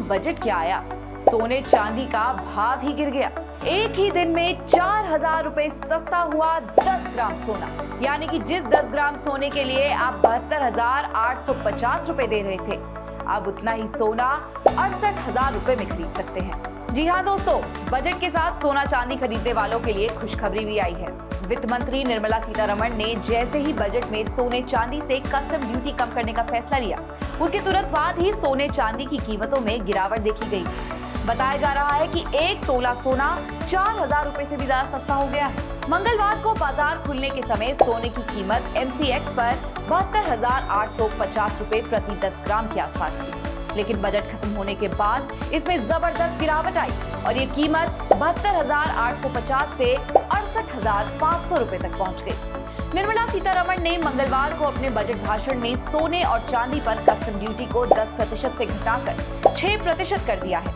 Budget क्या आया, सोने चांदी का भाव ही गिर गया। एक ही दिन में 4,000 रुपए सस्ता हुआ 10 ग्राम सोना। यानी कि जिस 10 ग्राम सोने के लिए आप 72,850 रुपए दे रहे थे, अब उतना ही सोना 68,000 रुपए में खरीद सकते हैं। जी हाँ दोस्तों, बजट के साथ सोना चांदी खरीदने वालों के लिए खुशखबरी भी आई है। वित्त मंत्री निर्मला सीतारमण ने जैसे ही बजट में सोने चांदी से कस्टम ड्यूटी कम करने का फैसला लिया, उसके तुरंत बाद ही सोने चांदी की कीमतों में गिरावट देखी गई। बताया जा रहा है कि एक तोला सोना 4,000 रुपए से भी ज्यादा सस्ता हो गया है। मंगलवार को बाजार खुलने के समय सोने की कीमत MCX पर 72,850 रुपए प्रति 10 ग्राम के आसपास थी, लेकिन बजट खत्म होने के बाद इसमें जबरदस्त गिरावट आई और ये कीमत 72,850 से 68,500 रुपए तक पहुंच गई। निर्मला सीतारमण ने मंगलवार को अपने बजट भाषण में सोने और चांदी पर कस्टम ड्यूटी को 10% से घटाकर 6% कर दिया है।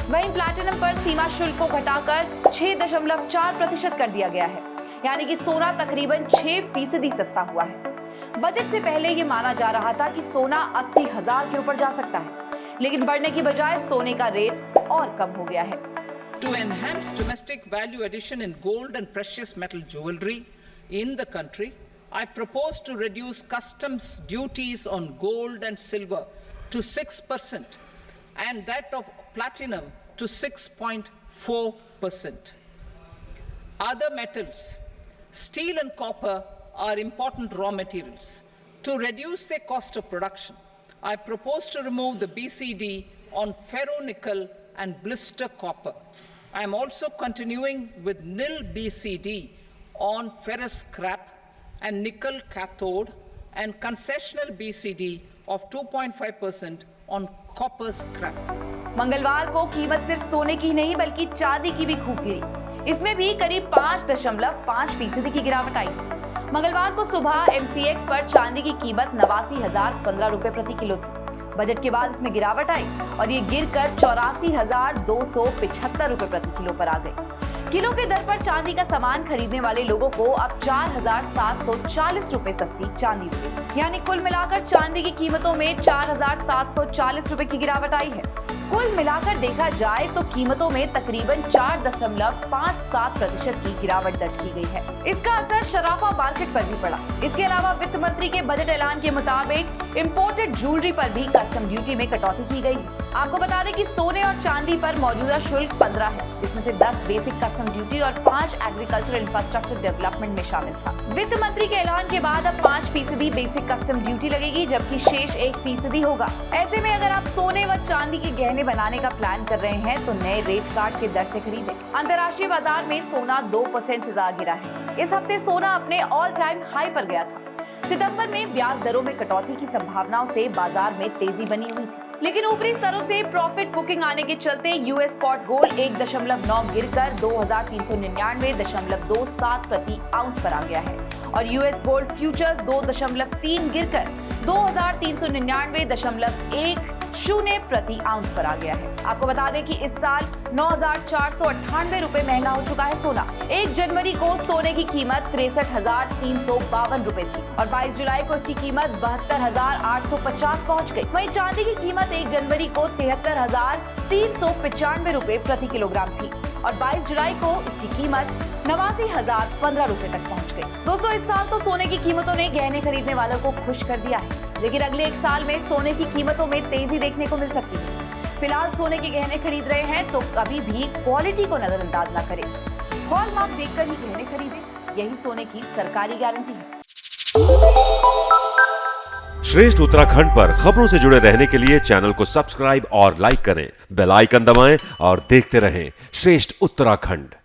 वहीं प्लैटिनम पर सीमा शुल्क को घटाकर 6.4% कर दिया गया है, यानी कि सोना तकरीबन 6% सस्ता हुआ है। बजट से पहले ये माना जा रहा था कि सोना 80,000 के ऊपर जा सकता है, लेकिन बढ़ने की बजाय सोने का रेट और कम हो गया है। To enhance domestic value addition in gold and precious metal jewelry in the country, I propose to reduce customs duties on gold and silver to 6% and that of platinum to 6.4%. Other metals, steel and copper, are important raw materials. To reduce their cost of production, I propose to remove the BCD on ferronickel and blister copper. I am also continuing with nil BCD on ferrous scrap and nickel cathode and concessional BCD of 2.5% on copper scrap. मंगलवार को कीमत सिर्फ सोने की नहीं बल्कि चांदी की भी खूब गिरी। इसमें भी करीब 5.5% की गिरावट आई। मंगलवार को सुबह MCX पर चांदी की कीमत 89,015 रुपए प्रति किलो थी। बजट के बाद इसमें गिरावट आई और ये गिरकर 84,275 रुपए प्रति किलो पर आ गई। किलो के दर पर चांदी का सामान खरीदने वाले लोगों को अब 4,740 रुपए सस्ती चांदी मिली, यानी कुल मिलाकर चांदी की कीमतों में 4,740 रुपए की गिरावट आई है। कुल मिलाकर देखा जाए तो कीमतों में तकरीबन 4.57% की गिरावट दर्ज की गई है। इसका असर शराफा मार्केट पर भी पड़ा। इसके अलावा वित्त मंत्री के बजट ऐलान के मुताबिक इंपोर्टेड ज्वेलरी पर भी कस्टम ड्यूटी में कटौती की गई है। आपको बता दें कि सोने और चांदी पर मौजूदा शुल्क 15 है, जिसमें से 10 बेसिक कस्टम ड्यूटी और 5 एग्रीकल्चरल इंफ्रास्ट्रक्चर डेवलपमेंट में शामिल था। वित्त मंत्री के ऐलान के बाद अब 5% बेसिक कस्टम ड्यूटी लगेगी, जबकि शेष 1% होगा। ऐसे में अगर आप सोने व चांदी के गहने बनाने का प्लान कर रहे हैं तो नए रेट कार्ड के दर से खरीदें। अंतर्राष्ट्रीय बाजार में सोना 2% से ज्यादा गिरा है। इस हफ्ते सोना अपने ऑल टाइम हाई पर गया था। सितंबर में ब्याज दरों में कटौती की संभावनाओं से बाजार में तेजी बनी हुई थी, लेकिन ऊपरी स्तरों से प्रॉफिट बुकिंग आने के चलते US स्पॉट गोल्ड 1.9 गिरकर 2,399.27 प्रति आउंस पर आ गया है और US गोल्ड फ्यूचर्स 2.3 गिरकर 2,399.10 प्रति आउंस पर आ गया है। आपको बता दें कि इस साल 9,498 रुपए महंगा हो चुका है सोना। 1 जनवरी को सोने की कीमत 63,352 रुपए थी और 22 जुलाई को इसकी कीमत 72,850 पहुंच गई। वहीं चांदी की कीमत 1 जनवरी को 73,395 रुपए प्रति किलोग्राम थी और 22 जुलाई को इसकी कीमत 89,015 रुपए तक पहुंच गई। दोस्तों, इस साल तो सोने की कीमतों ने गहने खरीदने वालों को खुश कर दिया है, लेकिन अगले 1 साल में सोने की कीमतों में तेजी देखने को मिल सकती है। फिलहाल सोने के गहने खरीद रहे हैं तो कभी भी क्वालिटी को नजरअंदाज न करें। हॉलमार्क देखकर ही गहने खरीदें, यही सोने की सरकारी गारंटी है। श्रेष्ठ उत्तराखंड पर खबरों से जुड़े रहने के लिए चैनल को सब्सक्राइब और लाइक करें, बेल आइकन दबाएं और देखते रहें श्रेष्ठ उत्तराखंड।